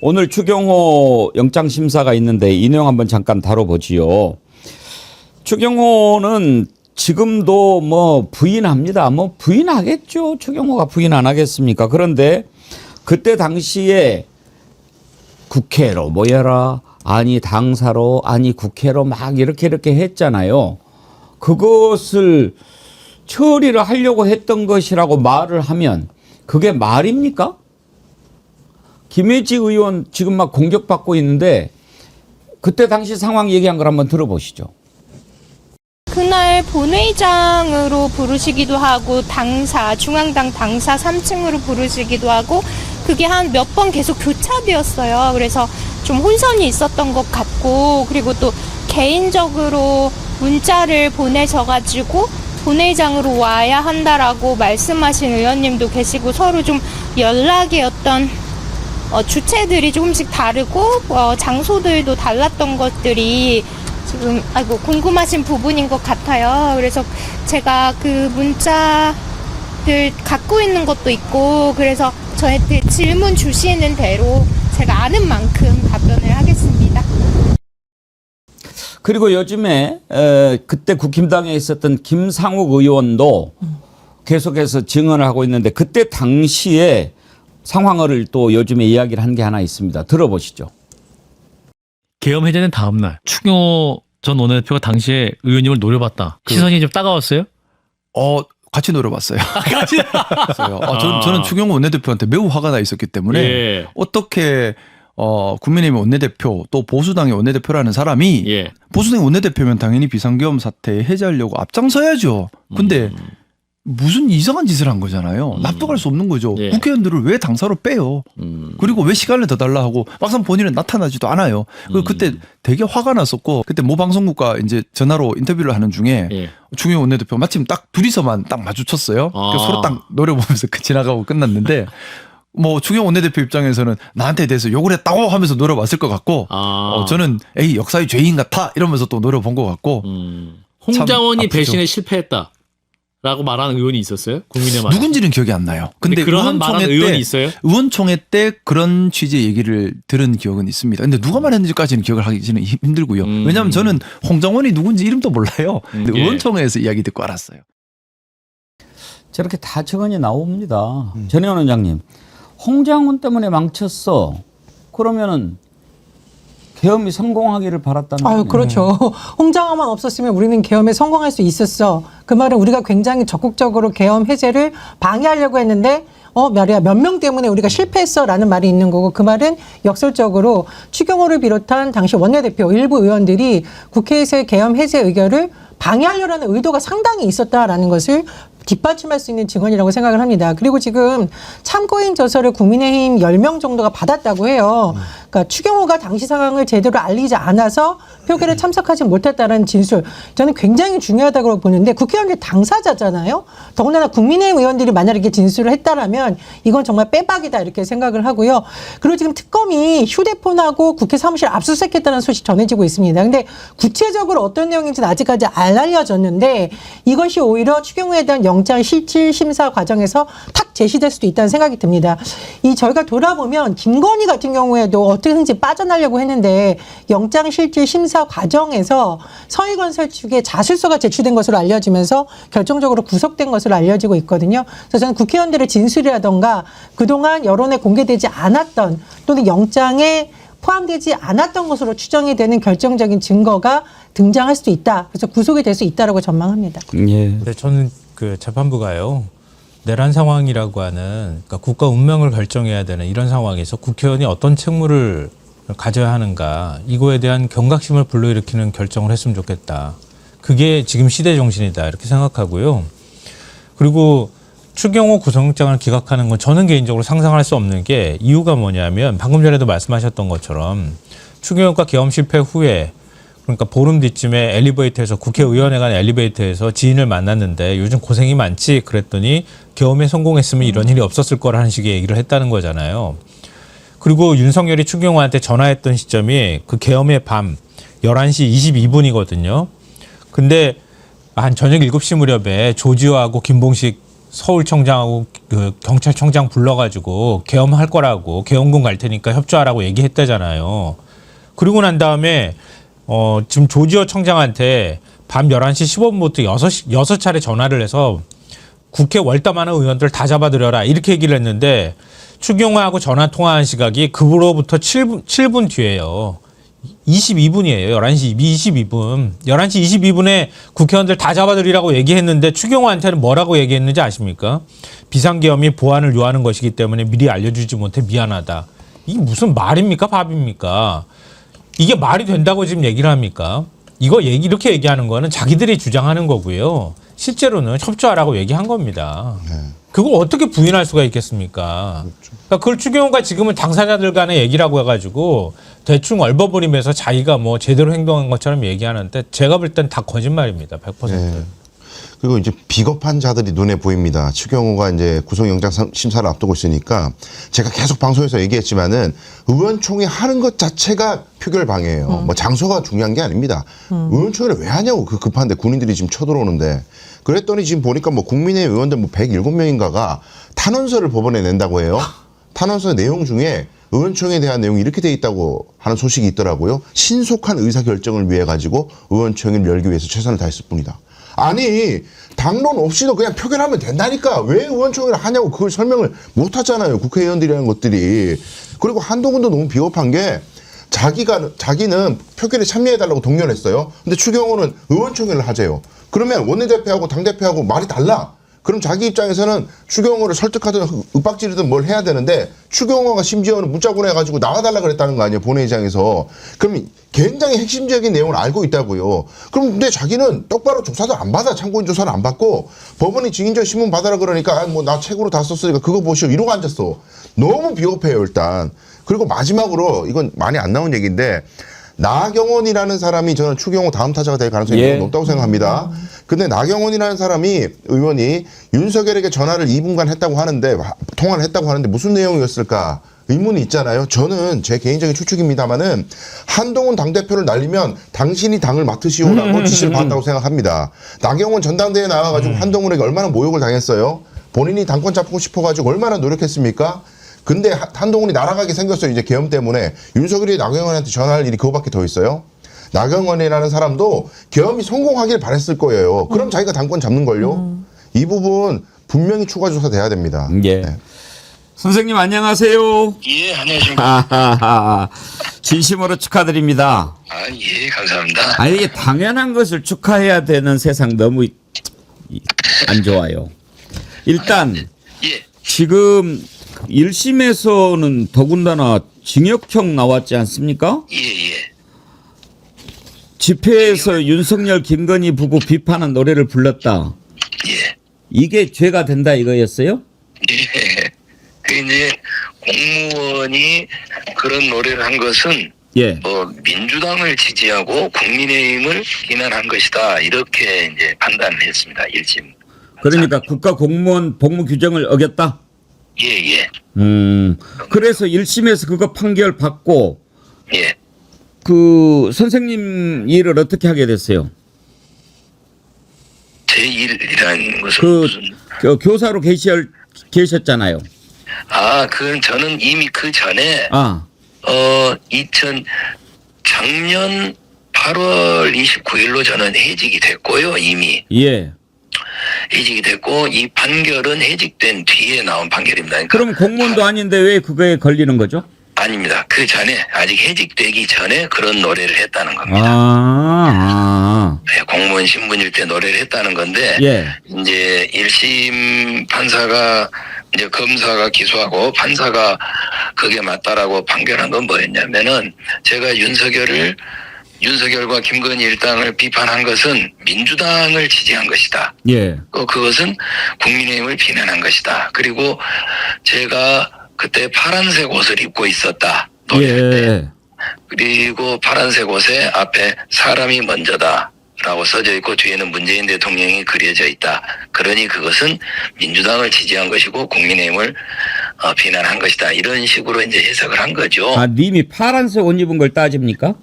오늘 추경호 영장심사가 있는데 이 내용 한번 잠깐 다뤄보지요. 추경호는 지금도 뭐 부인합니다. 뭐 부인하겠죠. 추경호가 부인 안 하겠습니까? 그런데 그때 당시에 국회로 모여라, 아니 당사로, 아니 국회로 막 이렇게 했잖아요. 그것을 처리를 하려고 했던 것이라고 말을 하면 그게 말입니까? 김혜지 의원 지금 막 공격받고 있는데 그때 당시 상황 얘기한 걸 한번 들어보시죠. 그날 본회의장으로 부르시기도 하고 당사, 중앙당 당사 3층으로 부르시기도 하고 그게 한 몇 번 계속 교차되었어요. 그래서 좀 혼선이 있었던 것 같고 그리고 또 개인적으로 문자를 보내셔가지고 본회의장으로 와야 한다라고 말씀하신 의원님도 계시고 서로 좀 연락의 어떤 주체들이 조금씩 다르고 장소들도 달랐던 것들이 지금 궁금하신 부분인 것 같아요. 그래서 제가 그 문자들 갖고 있는 것도 있고 그래서 저한테 질문 주시는 대로 제가 아는 만큼 답변을 하겠습니다. 그리고 요즘에 그때 국힘당에 있었던 김상욱 의원도 계속해서 증언을 하고 있는데 그때 당시에 상황을 또 요즘에 이야기를 한 게 하나 있습니다. 들어보시죠. 계엄 해제는 다음 날 추경호 전 원내대표가 당시에 의원님을 노려봤다. 시선이 좀 따가웠어요? 같이 노려봤어요. 저는 추경호 원내대표한테 매우 화가 나 있었기 때문에 예. 어떻게 국민의힘 원내대표 또 보수당의 원내대표라는 사람이 보수당의 원내대표면 당연히 비상계엄 사태 해제하려고 앞장서야죠. 근데 무슨 이상한 짓을 한 거잖아요. 납득할 수 없는 거죠. 예. 국회의원들을 왜 당사로 빼요. 그리고 왜 시간을 더 달라 하고 막상 본인은 나타나지도 않아요. 그때 되게 화가 났었고 그때 모 방송국과 이제 전화로 인터뷰를 하는 중에 추경호 원내대표 마침 딱 둘이서만 딱 마주쳤어요. 그래서 서로 딱 노려보면서 지나가고 끝났는데 뭐 추경호 원내대표 입장에서는 나한테 대해서 욕을 했다고 하면서 노려봤을 것 같고 저는 에이 역사의 죄인 같아 이러면서 또 노려본 것 같고 홍장원이 아프죠. 배신에 실패했다. 라고 말하는 의원이 있었어요? 국민의 말. 누군지는 기억이 안 나요. 근데 그런 말하는 의원이 있어요? 의원총회 때 그런 취지의 얘기를 들은 기억은 있습니다. 근데 누가 말했는지까지는 기억을 하기는 힘들고요. 왜냐하면 저는 홍장원이 누군지 이름도 몰라요. 근데 의원총회에서 이야기 듣고 알았어요. 저렇게 다 증언이 나옵니다. 전혜원 원장님, 홍장원 때문에 망쳤어. 그러면은 계엄이 성공하기를 바랐다는 거예요. 그렇죠. 홍장원만 없었으면 우리는 계엄에 성공할 수 있었어. 그 말은 우리가 굉장히 적극적으로 계엄 해제를 방해하려고 했는데 말이야 몇 명 때문에 우리가 실패했어라는 말이 있는 거고 그 말은 역설적으로 추경호를 비롯한 당시 원내대표 일부 의원들이 국회에서의 계엄 해제 의결을 방해하려는 의도가 상당히 있었다라는 것을 뒷받침할 수 있는 증언이라고 생각을 합니다. 그리고 지금 참고인 저서를 국민의힘 10명 정도가 받았다고 해요. 그러니까 추경호가 당시 상황을 제대로 알리지 않아서 표결에 참석하지 못했다는 진술. 저는 굉장히 중요하다고 보는데 국회의원들 당사자잖아요. 더군다나 국민의힘 의원들이 만약에 이렇게 진술을 했다라면 이건 정말 빼박이다 이렇게 생각을 하고요. 그리고 지금 특검이 휴대폰하고 국회 사무실 압수수색했다는 소식 전해지고 있습니다. 근데 구체적으로 어떤 내용인지는 아직까지 안 알려졌는데 이것이 오히려 추경호에 대한 영장 실질 심사 과정에서 탁 제시될 수도 있다는 생각이 듭니다. 저희가 돌아보면 김건희 같은 경우에도 어떻게든지 빠져나려고 했는데 영장 실질 심사 과정에서 서희건설 측에 자술서가 제출된 것으로 알려지면서 결정적으로 구속된 것으로 알려지고 있거든요. 그래서 저는 국회의원들의 진술이라던가 그동안 여론에 공개되지 않았던 또는 영장에 포함되지 않았던 것으로 추정이 되는 결정적인 증거가 등장할 수도 있다. 그래서 구속이 될 수 있다라고 전망합니다. 예. 네, 저는 그 재판부가요. 내란 상황이라고 하는 그러니까 국가 운명을 결정해야 되는 이런 상황에서 국회의원이 어떤 책무를 가져야 하는가 이거에 대한 경각심을 불러일으키는 결정을 했으면 좋겠다. 그게 지금 시대 정신이다 이렇게 생각하고요. 그리고 추경호 구속영장을 기각하는 건 저는 개인적으로 상상할 수 없는 게 이유가 뭐냐면 방금 전에도 말씀하셨던 것처럼 추경호가 계엄 실패 후에 그러니까 보름 뒤쯤에 엘리베이터에서 국회의원회 간 엘리베이터에서 지인을 만났는데 요즘 고생이 많지 그랬더니 계엄에 성공했으면 이런 일이 없었을 거라는 식의 얘기를 했다는 거잖아요. 그리고 윤석열이 추경호한테 전화했던 시점이 그 계엄의 밤 11시 22분이거든요. 근데 한 저녁 7시 무렵에 조지호하고 김봉식 서울청장하고 그 경찰청장 불러가지고 계엄할 거라고 계엄군 갈 테니까 협조하라고 얘기했다잖아요. 그리고 난 다음에 지금 조지호 청장한테 밤 11시 15분부터 6차례 전화를 해서 국회 월담하는 의원들 다 잡아들여라 이렇게 얘기를 했는데 추경호하고 전화 통화한 시각이 그로부터 7분 뒤에요. 22분이에요. 11시 22분. 11시 22분에 국회의원들 다 잡아들이라고 얘기했는데 추경호한테는 뭐라고 얘기했는지 아십니까? 비상계엄이 보안을 요하는 것이기 때문에 미리 알려주지 못해 미안하다. 이게 무슨 말입니까? 밥입니까? 이게 말이 된다고 지금 얘기를 합니까? 이렇게 얘기하는 거는 자기들이 주장하는 거고요. 실제로는 협조하라고 얘기한 겁니다. 그걸 어떻게 부인할 수가 있겠습니까? 그러니까 그걸 추경호가 지금은 당사자들 간의 얘기라고 해가지고 대충 얼버무리면서 자기가 뭐 제대로 행동한 것처럼 얘기하는데 제가 볼 땐 다 거짓말입니다. 100%. 네. 그리고 이제 비겁한 자들이 눈에 보입니다. 추경호가 이제 구속영장 심사를 앞두고 있으니까 제가 계속 방송에서 얘기했지만은 의원총회 하는 것 자체가 표결 방해예요. 뭐 장소가 중요한 게 아닙니다. 의원총회를 왜 하냐고 그 급한데 군인들이 지금 쳐들어오는데 그랬더니 지금 보니까 뭐 국민의힘 의원들 뭐 107명인가가 탄원서를 법원에 낸다고 해요. 탄원서 내용 중에 의원총회에 대한 내용이 이렇게 돼 있다고 하는 소식이 있더라고요. 신속한 의사결정을 위해 가지고 의원총회를 열기 위해서 최선을 다했을 뿐이다. 아니 당론 없이도 그냥 표결하면 된다니까 왜 의원총회를 하냐고 그걸 설명을 못 하잖아요. 국회의원들이라는 것들이. 그리고 한동훈도 너무 비겁한 게 자기는 표결에 참여해달라고 독려했어요. 근데 추경호는 의원총회를 하재요. 그러면 원내대표하고 당대표하고 말이 달라. 그럼 자기 입장에서는 추경호를 설득하든 윽박지르든 뭘 해야 되는데 추경호가 심지어는 문자 보내가지고 나와달라 그랬다는 거 아니에요. 본회의장에서. 그럼 굉장히 핵심적인 내용을 알고 있다고요. 그럼 근데 자기는 똑바로 조사도 안 받아. 참고인 조사를 안 받고 법원이 증인전 신문 받아라 그러니까 뭐 나 책으로 다 썼으니까 그거 보시오. 이러고 앉았어. 너무 비겁해요 일단. 그리고 마지막으로 이건 많이 안 나온 얘기인데 나경원이라는 사람이 저는 추경호 다음 타자가 될 가능성이 예. 높다고 생각합니다. 근데 나경원이라는 사람이 의원이 윤석열에게 전화를 2분간 했다고 하는데 통화를 했다고 하는데 무슨 내용이었을까 의문이 있잖아요. 저는 제 개인적인 추측입니다만은 한동훈 당대표를 날리면 당신이 당을 맡으시오라고 지시를 받았다고 생각합니다. 나경원 전당대회에 나와가지고 한동훈에게 얼마나 모욕을 당했어요. 본인이 당권 잡고 싶어가지고 얼마나 노력했습니까? 근데 한동훈이 날아가게 생겼어요. 이제 계엄 때문에. 윤석열이 나경원한테 전화할 일이 그거밖에 더 있어요. 나경원이라는 사람도 계엄이 성공하길 바랬을 거예요. 그럼 자기가 당권 잡는 걸요. 이 부분 분명히 추가 조사 돼야 됩니다. 예. 네. 선생님 안녕하세요. 예, 안녕하십니까. 아하하. 진심으로 축하드립니다. 아, 예, 감사합니다. 아니 이게 당연한 것을 축하해야 되는 세상 너무 안 좋아요. 일단 예, 지금 1심에서는 더군다나 징역형 나왔지 않습니까? 예, 예. 집회에서 윤석열 김건희 부부 비판한 노래를 불렀다. 예. 이게 죄가 된다 이거였어요? 예. 그 이제 공무원이 그런 노래를 한 것은 예. 뭐 민주당을 지지하고 국민의힘을 비난한 것이다. 이렇게 이제 판단을 했습니다. 1심. 그러니까 국가 공무원 복무 규정을 어겼다? 예, 예. 그래서 1심에서 그거 판결 받고 예. 그 선생님 일을 어떻게 하게 됐어요? 제 일이라는 것은 그 무슨 교사로 계셨잖아요. 아, 그건 저는 이미 그 전에 아, 작년 8월 29일로 저는 해직이 됐고요, 이미. 예. 해직이 됐고, 이 판결은 해직된 뒤에 나온 판결입니다. 그러니까 그럼 공무원도 아닌데 왜 그거에 걸리는 거죠? 아닙니다. 그 전에, 아직 해직되기 전에 그런 노래를 했다는 겁니다. 네, 공무원 신분일 때 노래를 했다는 건데, 예. 이제 1심 판사가, 이제 검사가 기소하고 판사가 그게 맞다라고 판결한 건 뭐였냐면은, 제가 윤석열과 김건희 일당을 비판한 것은 민주당을 지지한 것이다. 예. 그것은 국민의힘을 비난한 것이다. 그리고 제가 그때 파란색 옷을 입고 있었다. 노래할 때. 예. 그리고 파란색 옷에 앞에 사람이 먼저다 라고 써져 있고 뒤에는 문재인 대통령이 그려져 있다. 그러니 그것은 민주당을 지지한 것이고 국민의힘을 비난한 것이다. 이런 식으로 이제 해석을 한 거죠. 아, 님이 파란색 옷 입은 걸 따집니까?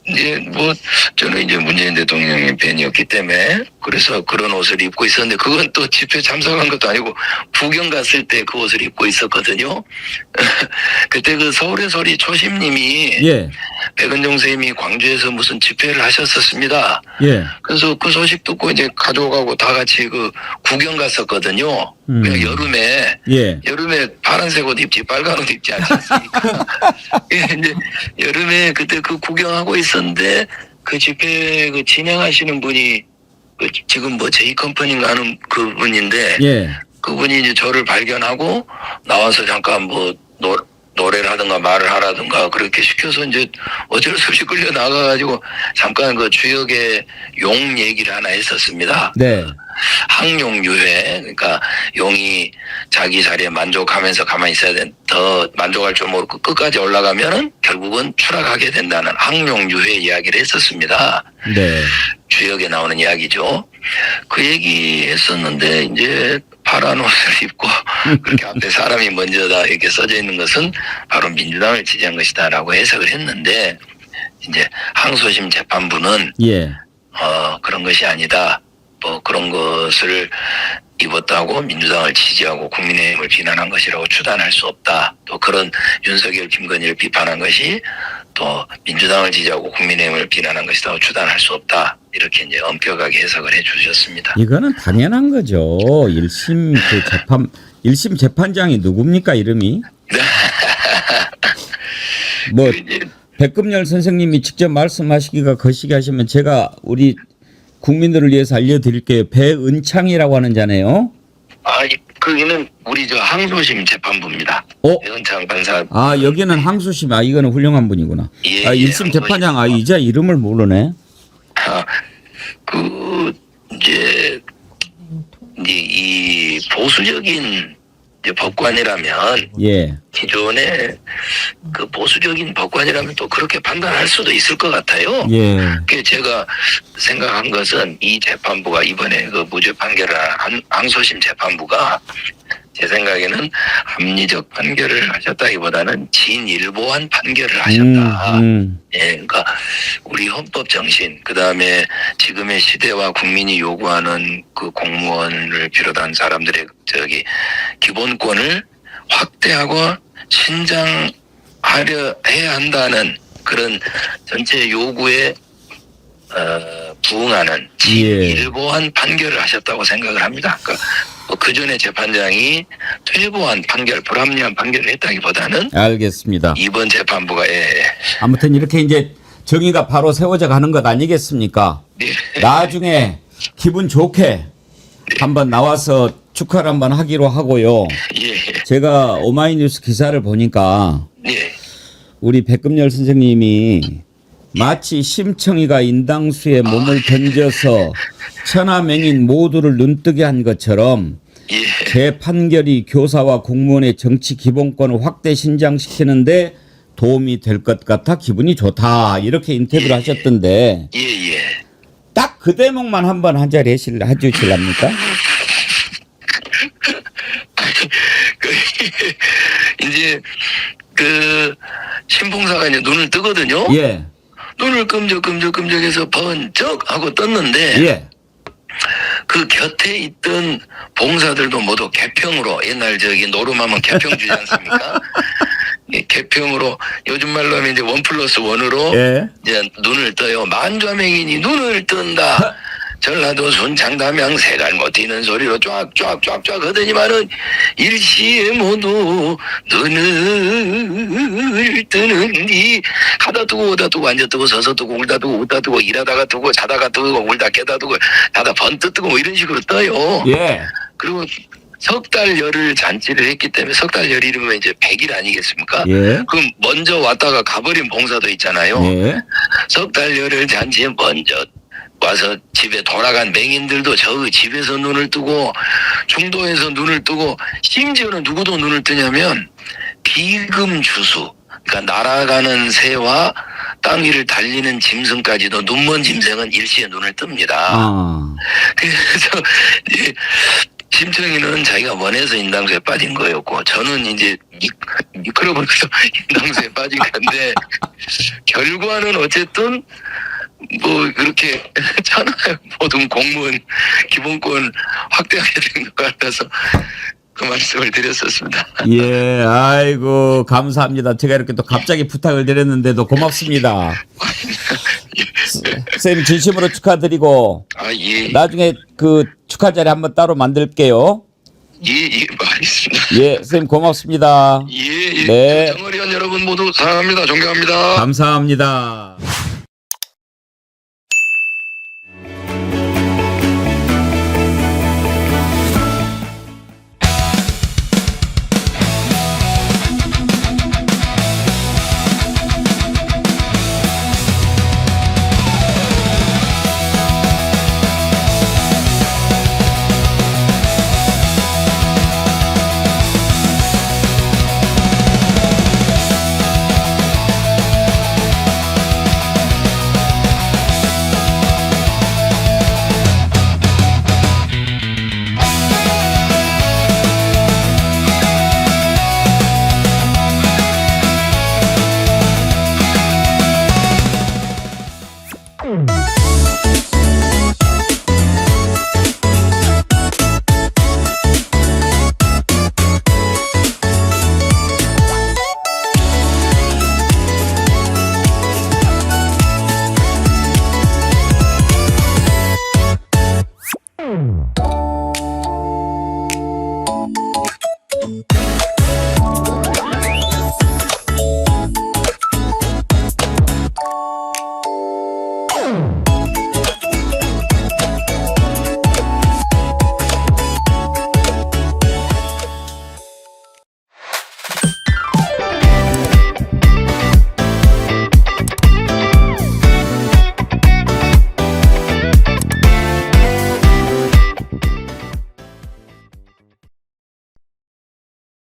이제 뭐 저는 이제 문재인 대통령의 팬이었기 때문에 그래서 그런 옷을 입고 있었는데 그건 또 집회 참석한 것도 아니고 구경 갔을 때 그 옷을 입고 있었거든요. 그때 그 서울의 소리 초심님이 예. 백은종 선생님이 광주에서 무슨 집회를 하셨었습니다. 예. 그래서 그 소식 듣고 이제 가족하고 다 같이 그 구경 갔었거든요. 그냥 여름에 파란색 옷 입지 빨간 옷 입지 않습니까? 예, 이제 여름에 그때 그 구경하고 있었는데 그 집회 그 진행하시는 분이 그 지금 뭐 제이컴퍼니인가 하는 그 분인데 예. 그분이 이제 저를 발견하고 나와서 잠깐 뭐 노래를 하든가 말을 하라든가 그렇게 시켜서 이제 어쩔 수 없이 끌려 나가가지고 잠깐 그 주역의 용 얘기를 하나 했었습니다. 네. 항용유해, 그러니까 용이 자기 자리에 만족하면서 가만히 있어야 돼. 더 만족할 줄 모르고 끝까지 올라가면은 결국은 추락하게 된다는 항용유해 이야기를 했었습니다. 네. 주역에 나오는 이야기죠. 그 얘기 했었는데 이제 파란 옷을 입고 그렇게 앞에 사람이 먼저다 이렇게 써져 있는 것은 바로 민주당을 지지한 것이다라고 해석을 했는데 이제 항소심 재판부는 예. 그런 것이 아니다. 뭐 그런 것을 입었다고 민주당을 지지하고 국민의힘을 비난한 것이라고 추단할 수 없다. 또 그런 윤석열, 김건희를 비판한 것이 또 민주당을 지지하고 국민의힘을 비난한 것이라고 추단할 수 없다. 이렇게 이제 엄격하게 해석을 해주셨습니다. 이거는 당연한 거죠. 1심 재판장이 누굽니까, 이름이? 뭐, 백금열 선생님이 직접 말씀하시기가 거시기 하시면 제가 우리 국민들을 위해서 알려드릴게요. 배은창이라고 하는 자네요. 거기는 우리 저 항소심 재판부입니다. 배은창 판사. 여기는 항소심. 이거는 훌륭한 분이구나. 예, 1심 재판장. 이제 이름을 모르네. 이제 이 보수적인 이제 법관이라면 예. 기존에 그 보수적인 법관이라면 또 그렇게 판단할 수도 있을 것 같아요. 예. 그 제가 생각한 것은 이 재판부가 이번에 그 무죄 판결을 한 항소심 재판부가 제 생각에는 합리적 판결을 하셨다기보다는 진일보한 판결을 하셨다. 예, 그러니까 우리 헌법 정신, 그 다음에 지금의 시대와 국민이 요구하는 그 공무원을 비롯한 사람들의 기본권을 확대하고 신장하려 해야 한다는 그런 전체 요구에 부응하는 진일보한 판결을 하셨다고 생각을 합니다. 그러니까 그 전에 재판장이 퇴보한 판결, 불합리한 판결을 했다기보다는 알겠습니다. 이번 재판부가 아무튼 이렇게 이제 정의가 바로 세워져 가는 것 아니겠습니까? 나중에 기분 좋게 한번 나와서 축하를 한번 하기로 하고요. 제가 오마이뉴스 기사를 보니까 우리 백금열 선생님이 마치 심청이가 인당수에 몸을 던져서 천하맹인 모두를 눈뜨게 한 것처럼 제 판결이 교사와 공무원의 정치 기본권을 확대 신장시키는데 도움이 될 것 같아 기분이 좋다. 이렇게 인터뷰를 하셨던데 딱 그 대목만 한번 한 자리 해주실랍니까? 이제 그 신봉사가 이제 눈을 뜨거든요. 예. 눈을 끔적해서 번쩍 하고 떴는데 그 곁에 있던 봉사들도 모두 개평으로 옛날 노름하면 개평 주지 않습니까? 개평으로 요즘 말로 하면 이제 1+1으로 이제 눈을 떠요. 만좌맹인이 눈을 뜬다. 전라도 순창 담양 새갈 못 뛰는 소리로 쫙쫙쫙쫙 하더니만은 일시에 모두 눈을 뜨는디 가다 두고 오다 두고 앉아 두고 서서 두고 울다 두고 웃다 두고 일하다가 두고 자다가 두고 울다 깨다 두고 자다 번뜩 뜨고 뭐 이런 식으로 떠요. 그리고 석 달 열흘 잔치를 했기 때문에 석 달 열흘이면 이제 100일 아니겠습니까? 그럼 먼저 왔다가 가버린 봉사도 있잖아요. 석 달 열흘 잔치에 먼저 와서 집에 돌아간 맹인들도 저 집에서 눈을 뜨고 중도에서 눈을 뜨고 심지어는 누구도 눈을 뜨냐면 비금 주수, 그러니까 날아가는 새와 땅 위를 달리는 짐승까지도 눈먼 짐승은 일시에 눈을 뜹니다. 그래서 이제 심청이는 자기가 원해서 인당수에 빠진 거였고 저는 이제 그러면서 인당수에 빠진 건데 결과는 어쨌든 뭐 그렇게 잖아요. 모든 공무원 기본권 확대하게 된 것 같아서 그 말씀을 드렸었습니다. 예, 아이고 감사합니다. 제가 이렇게 또 갑자기 부탁을 드렸는데도 고맙습니다. 쌤 진심으로 축하드리고 아, 예. 나중에 그 축하 자리 한번 따로 만들게요. 예, 알겠습니다. 예, 쌤 고맙습니다. 예, 예. 네. 정의원 여러분 모두 사랑합니다. 존경합니다. 감사합니다.